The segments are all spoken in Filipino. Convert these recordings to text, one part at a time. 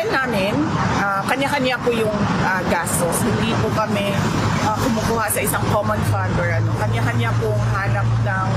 style namin, kanya-kanya po yung gastos. Hindi po kami kumukuha sa isang common fund or ano. Kanya-kanya pong hanap ng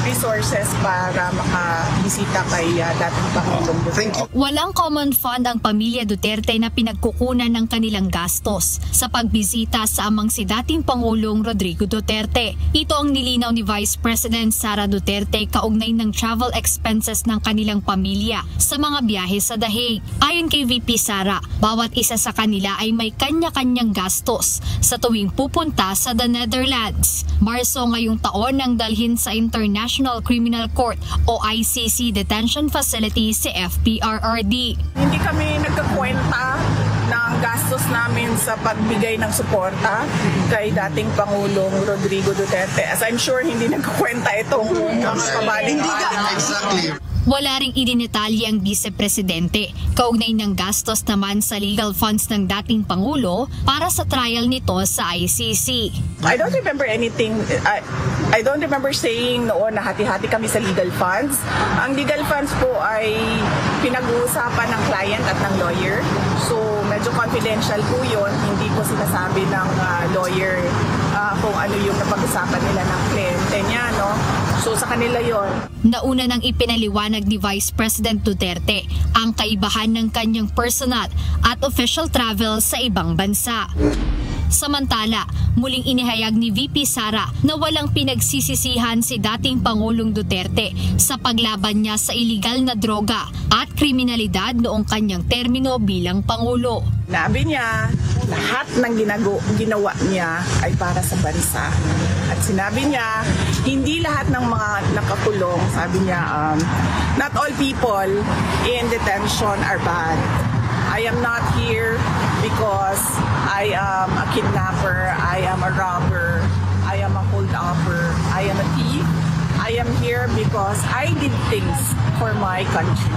resources para makabisita kay dating Pangulong Duterte. Walang common fund ang pamilya Duterte na pinagkukunan ng kanilang gastos sa pagbisita sa amang si dating Pangulong Rodrigo Duterte. Ito ang nilinaw ni Vice President Sara Duterte kaugnay ng travel expenses ng kanilang pamilya sa mga biyahe sa Dahig. Ayon kay VP Sara, bawat isa sa kanila ay may kanya-kanyang gastos sa tuwing pupunta sa the Netherlands. Marso ngayong taon nang dalhin sa International Criminal Court o ICC detention facility si FPRRD. Hindi kami nagkakwenta ng gastos namin sa pagbigay ng suporta kay dating Pangulong Rodrigo Duterte. As I'm sure hindi nagkakwenta itong mga kabaling-baling. Exactly. Wala ring idinetalye ang Vice-Presidente kaugnay ng gastos naman sa legal funds ng dating Pangulo para sa trial nito sa ICC. I don't remember anything. I don't remember saying noon na hati-hati kami sa legal funds. Ang legal funds po ay pinag-uusapan ng client at ng lawyer. So medyo confidential po yun. Hindi po sinasabi ng lawyer kung ano yung napag-usapan nila ng kliyente niya, no? So sa kanila yon. Nauna nang ipinaliwanag ni Vice President Duterte ang kaibahan ng kanyang personal at official travel sa ibang bansa. Samantala, muling inihayag ni VP Sara na walang pinagsisisihan si dating Pangulong Duterte sa paglaban niya sa iligal na droga at kriminalidad noong kanyang termino bilang Pangulo. Nabi niya, lahat ng ginawa niya ay para sa bansa. At sinabi niya, hindi lahat ng mga nakakulong, sabi niya, not all people in detention are bad. I am not here because I am a kidnapper, I am a robber, I am a holdupper, I am a thief. I am here because I did things for my country.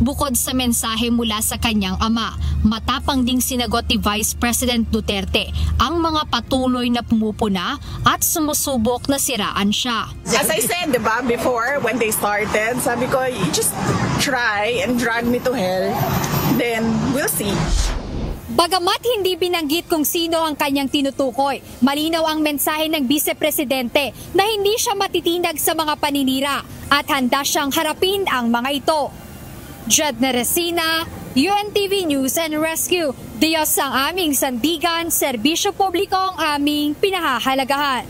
Bukod sa mensahe mula sa kanyang ama, matapang ding sinagot ni Vice President Duterte ang mga patuloy na pumupuna at sumusubok na siraan siya. As I said, diba, before when they started, sabi ko, you just try and drag me to hell, then we'll see. Bagamat hindi binanggit kung sino ang kanyang tinutukoy, malinaw ang mensahe ng Vice-Presidente na hindi siya matitinag sa mga paninira at handa siyang harapin ang mga ito. Jedna Resina, UNTV News and Rescue. Diyos ang aming sandigan, serbisyo publiko ang aming pinahahalagahan.